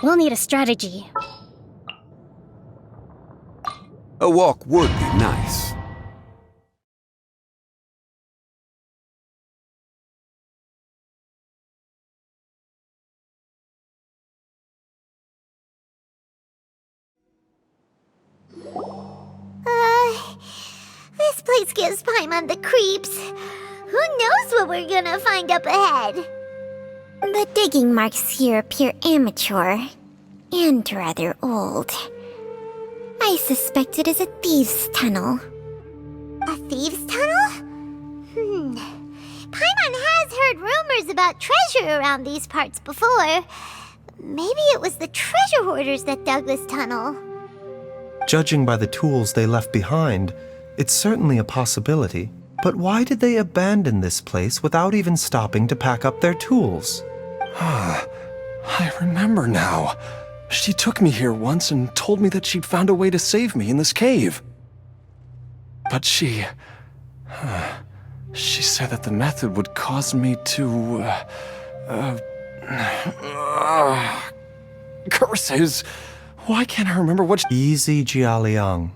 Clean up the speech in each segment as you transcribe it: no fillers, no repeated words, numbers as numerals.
We'll need a strategy. A walk would be nice. This place gives Paimon the creeps. Who knows what we're gonna find up ahead? The digging marks here appear amateur and rather old. I suspect it is a thieves' tunnel. A thieves' tunnel? Paimon has heard rumors about treasure around these parts before. Maybe it was the treasure hoarders that dug this tunnel. Judging by the tools they left behind, it's certainly a possibility. But why did they abandon this place without even stopping to pack up their tools? I remember now. She took me here once and told me that she'd found a way to save me in this cave. But she said that the method would cause me to, curses! Why can't I remember what Easy, Jialiang.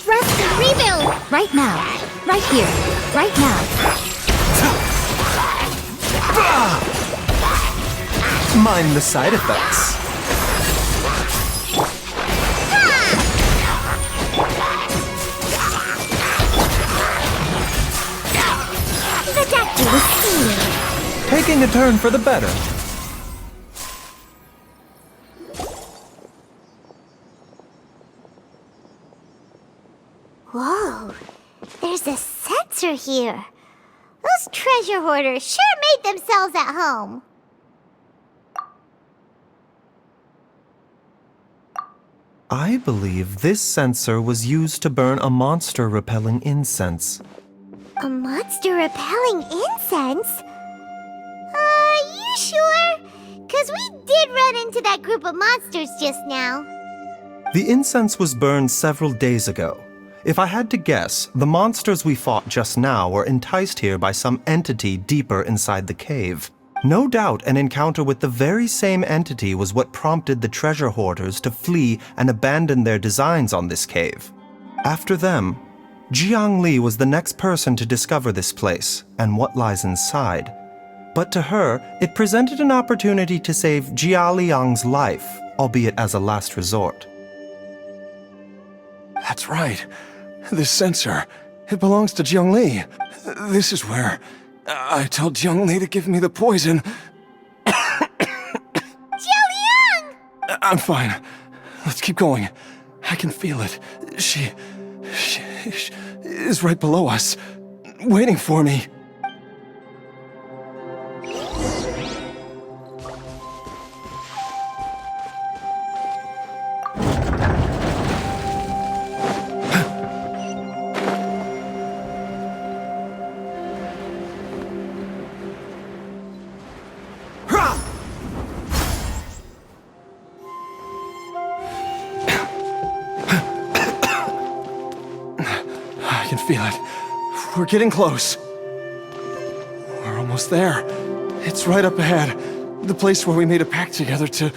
Rest and rebuild! Right now. Right here. Right now. Mind the side effects. The doctor was stealing. Taking a turn for the better. Whoa, there's a sensor here. Those treasure hoarders sure made themselves at home. I believe this sensor was used to burn a monster-repelling incense. A monster repelling incense? You sure? 'Cause we did run into that group of monsters just now. The incense was burned several days ago. If I had to guess, the monsters we fought just now were enticed here by some entity deeper inside the cave. No doubt an encounter with the very same entity was what prompted the treasure hoarders to flee and abandon their designs on this cave. After them, Jiang Li was the next person to discover this place and what lies inside. But to her, it presented an opportunity to save Jia Liang's life, albeit as a last resort. That's right. This sensor, it belongs to Jiang Li. This is where I told Jiang Li to give me the poison. Jialiang! I'm fine. Let's keep going. I can feel it. She is right below us, waiting for me. I can feel it. We're getting close. We're almost there. It's right up ahead. The place where we made a pact together to...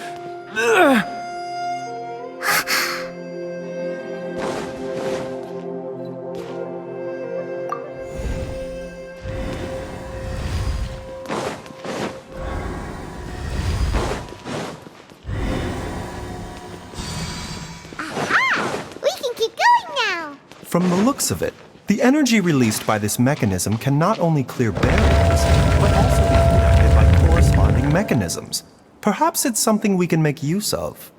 We can keep going now. From the looks of it, the energy released by this mechanism can not only clear barriers, but also be connected by corresponding mechanisms. Perhaps it's something we can make use of.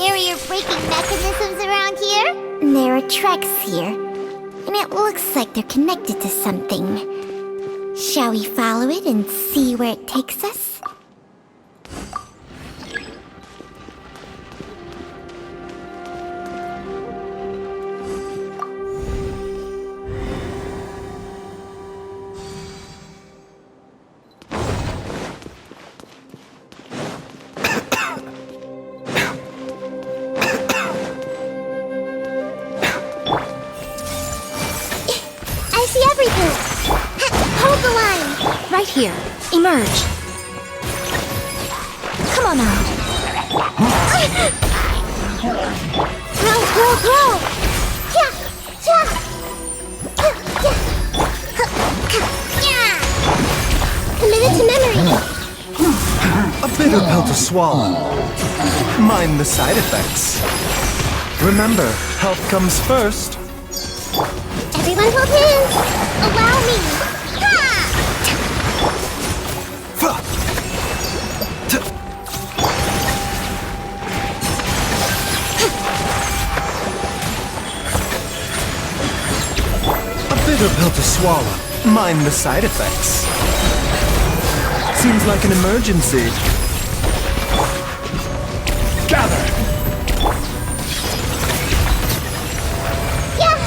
barrier-breaking mechanisms around here? There are tracks here, and it looks like they're connected to something. Shall we follow it and see where it takes us? I see everything! Hold the line! Right here. Emerge. Come on now. Grow! Yeah! Committed to memory! A bitter pill to swallow. Mind the side effects. Remember, health comes first. Everyone hold hands! Allow me! Ha! Fuh. T- A bitter pill to swallow. Mind the side effects. Seems like an emergency. Gather! Yeah!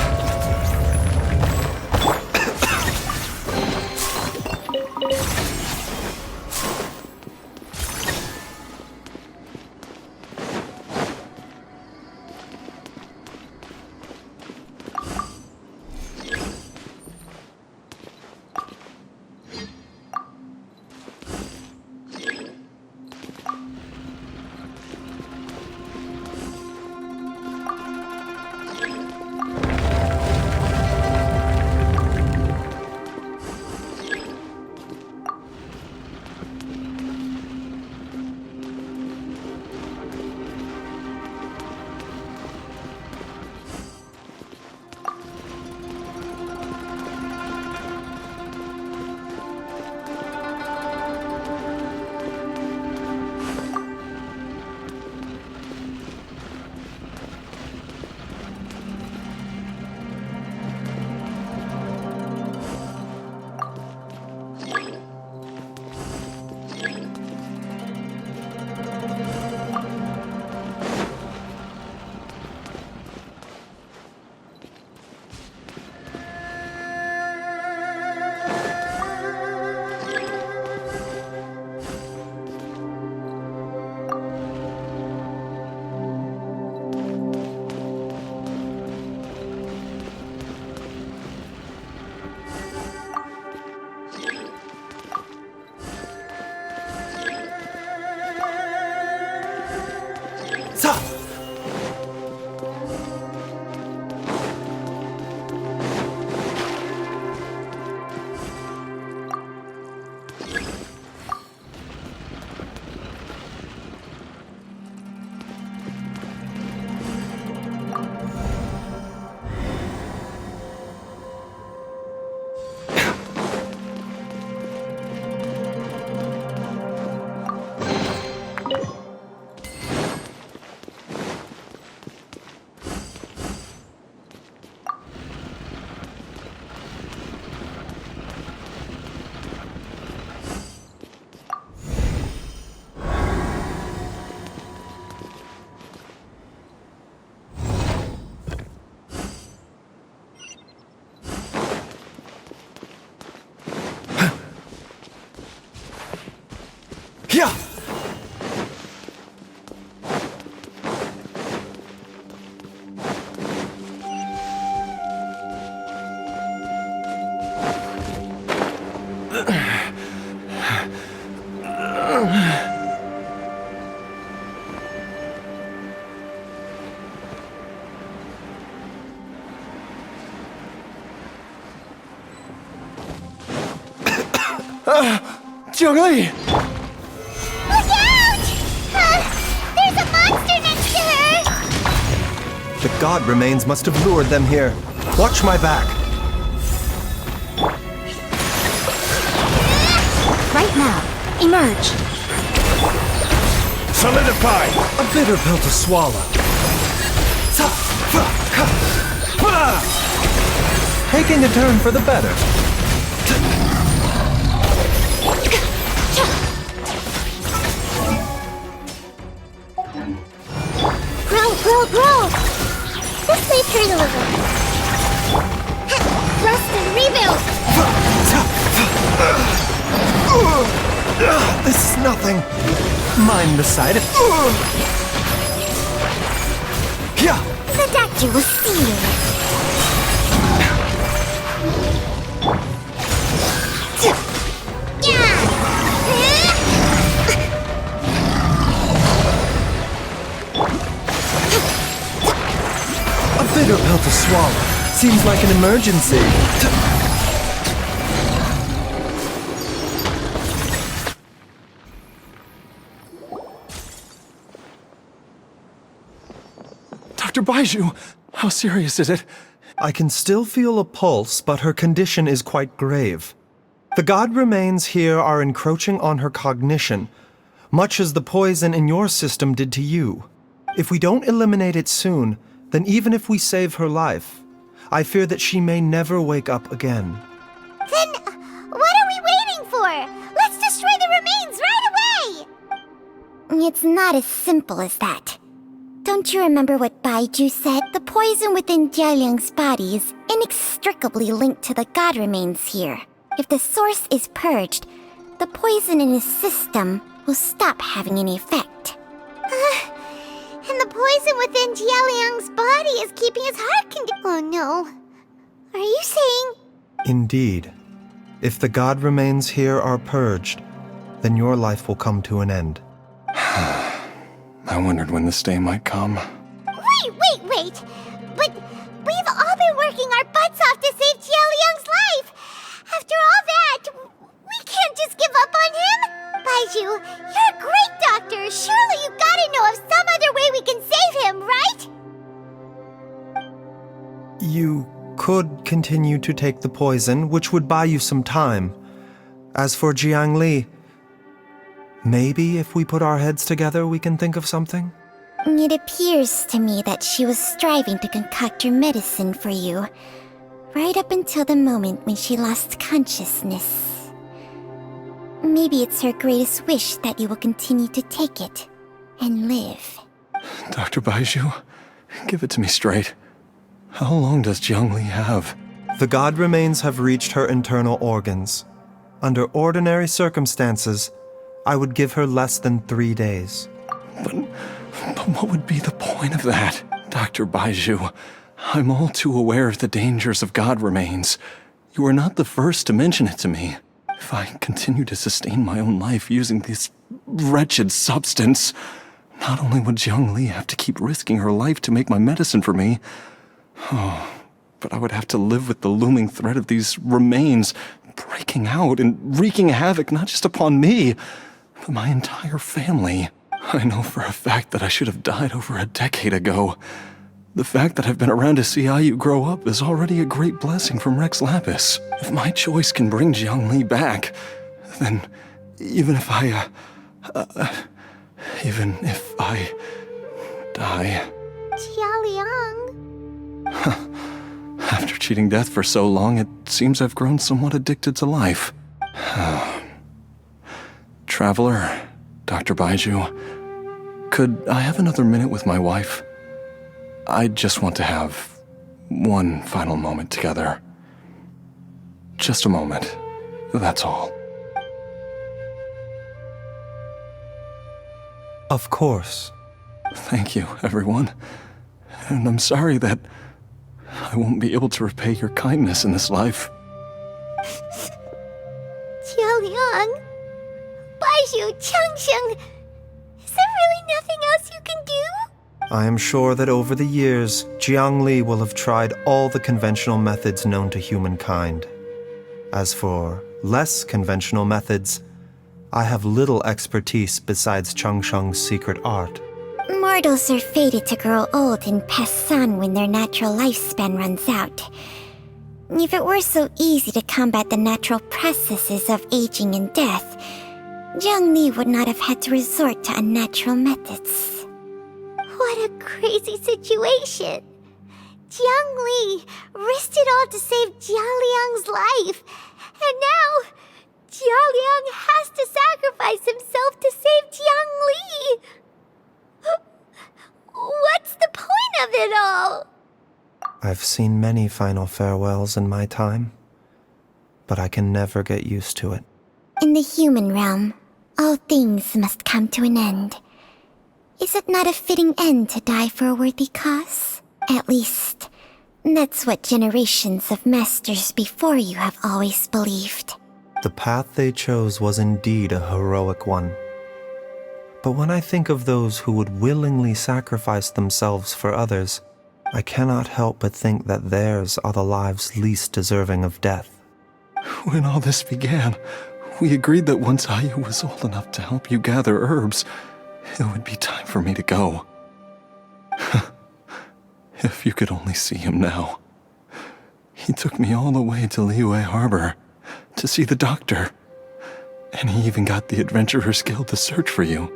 Yeah! Jiangli! Look out! There's a monster next to her! The god remains must have lured them here. Watch my back. Right now. Emerge. Solidify! A bitter pill to swallow. Taking a turn for the better. Grow! This may hurt a little. Rest and rebuild! This is nothing. Mind the side effects. The doctor will see you. A bitter pill to swallow. Seems like an emergency. Dr. Baihzous, how serious is it? I can still feel a pulse, but her condition is quite grave. The god remains here are encroaching on her cognition, much as the poison in your system did to you. If we don't eliminate it soon, then even if we save her life, I fear that she may never wake up again. Then, what are we waiting for? Let's destroy the remains right away! It's not as simple as that. Don't you remember what Baihzous said? The poison within Jialiang's body is inextricably linked to the god remains here. If the source is purged, the poison in his system will stop having any effect. And the poison within Jialiang's body is keeping his heart Oh no. Are you saying... Indeed. If the god remains here are purged, then your life will come to an end. I wondered when this day might come. Wait! But we've all been working our butts off to save Jialiang's life! After all that, we can't just give up on him! Baihzous, you're a great doctor! Surely you gotta know of some other way we can save him, right? You could continue to take the poison, which would buy you some time. As for Jiangli, maybe if we put our heads together, we can think of something? It appears to me that she was striving to concoct your medicine for you, right up until the moment when she lost consciousness. Maybe it's her greatest wish that you will continue to take it and live. Dr. Baihzous, give it to me straight. How long does Jiangli have? The god remains have reached her internal organs. Under ordinary circumstances, I would give her less than 3 days. But what would be the point of that? Dr. Baihzous, I'm all too aware of the dangers of god remains. You are not the first to mention it to me. If I continue to sustain my own life using this wretched substance, not only would Jiangli have to keep risking her life to make my medicine for me, but I would have to live with the looming threat of these remains breaking out and wreaking havoc not just upon me, but my entire family. I know for a fact that I should have died over a decade ago. The fact that I've been around to see how you grow up is already a great blessing from Rex Lapis. If my choice can bring Jiangli back, then even if I die... Jialiang... After cheating death for so long, it seems I've grown somewhat addicted to life. Traveler, Dr. Baihzous, could I have another minute with my wife? I just want to have one final moment together. Just a moment, that's all. Of course. Thank you, everyone. And I'm sorry that I won't be able to repay your kindness in this life. Jialiang... Baihzous, Changsheng... Is there really nothing else you can do? I am sure that over the years, Jiangli will have tried all the conventional methods known to humankind. As for less conventional methods, I have little expertise besides Changsheng's secret art. Mortals are fated to grow old and pass on when their natural lifespan runs out. If it were so easy to combat the natural processes of aging and death, Zhongli would not have had to resort to unnatural methods. What a crazy situation! Jiangli risked it all to save Jialiang's life, and now Jialiang has to sacrifice himself to save Jiangli! What's the point of it all? I've seen many final farewells in my time, but I can never get used to it. In the human realm, all things must come to an end. Is it not a fitting end to die for a worthy cause? At least, that's what generations of masters before you have always believed. The path they chose was indeed a heroic one. But when I think of those who would willingly sacrifice themselves for others, I cannot help but think that theirs are the lives least deserving of death. When all this began, we agreed that once Ayu was old enough to help you gather herbs, it would be time for me to go. If you could only see him now. He took me all the way to Liyue Harbor to see the doctor. And he even got the Adventurers Guild to search for you.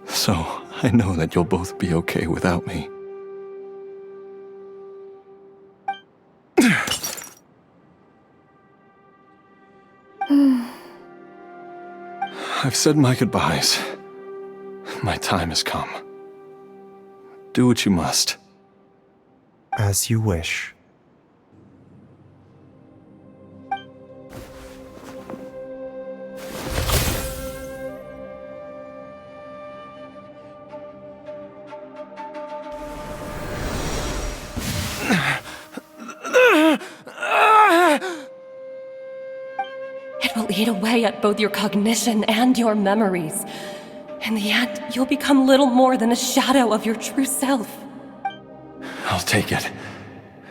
So, I know that you'll both be okay without me. I've said my goodbyes. My time has come. Do what you must. As you wish. It will eat away at both your cognition and your memories. In the end, you'll become little more than a shadow of your true self. I'll take it.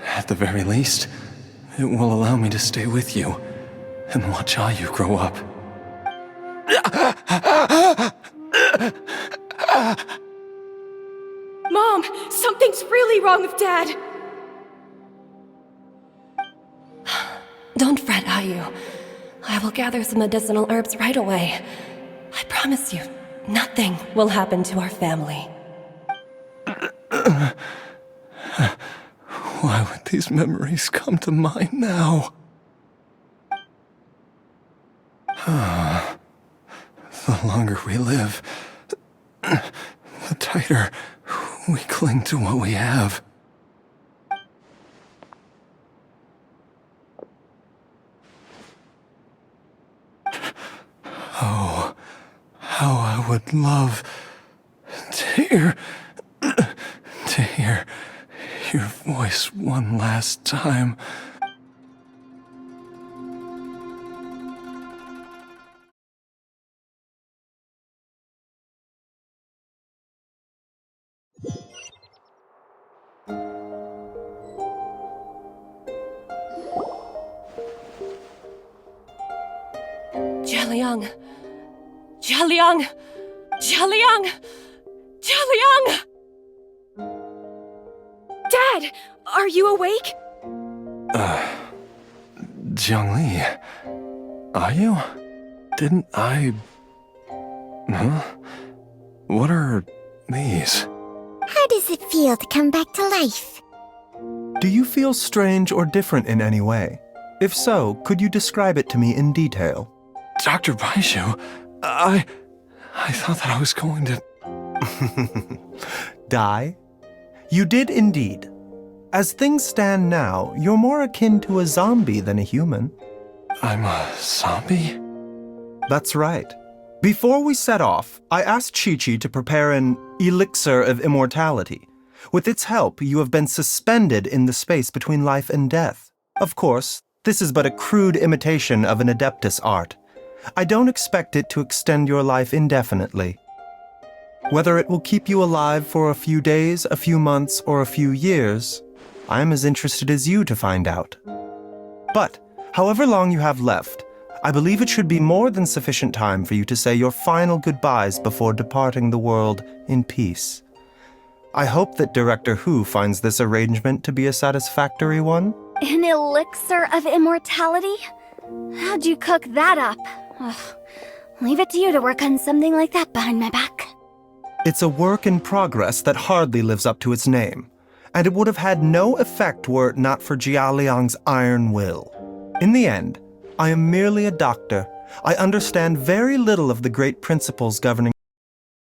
At the very least, it will allow me to stay with you and watch Ayu grow up. Mom, something's really wrong with Dad! Don't fret, Ayu. I will gather some medicinal herbs right away. I promise you, nothing will happen to our family. Why would these memories come to mind now? The longer we live, the tighter we cling to what we have. Oh, how I would love to hear your voice one last time. Jialiang! Jialiang! Jialiang! Jialiang! Dad! Are you awake? Jiangli, are you? Didn't I... Huh? What are these? How does it feel to come back to life? Do you feel strange or different in any way? If so, could you describe it to me in detail? Dr. Baihzous, I thought that I was going to... Die? You did indeed. As things stand now, you're more akin to a zombie than a human. I'm a zombie? That's right. Before we set off, I asked Chi-Chi to prepare an elixir of immortality. With its help, you have been suspended in the space between life and death. Of course, this is but a crude imitation of an Adeptus art. I don't expect it to extend your life indefinitely. Whether it will keep you alive for a few days, a few months, or a few years, I am as interested as you to find out. But, however long you have left, I believe it should be more than sufficient time for you to say your final goodbyes before departing the world in peace. I hope that Director Hu finds this arrangement to be a satisfactory one. An elixir of immortality? How'd you cook that up? Ugh, Leave it to you to work on something like that behind my back. It's a work in progress that hardly lives up to its name, and it would have had no effect were it not for Jia Liang's iron will. In the end, I am merely a doctor. I understand very little of the great principles governing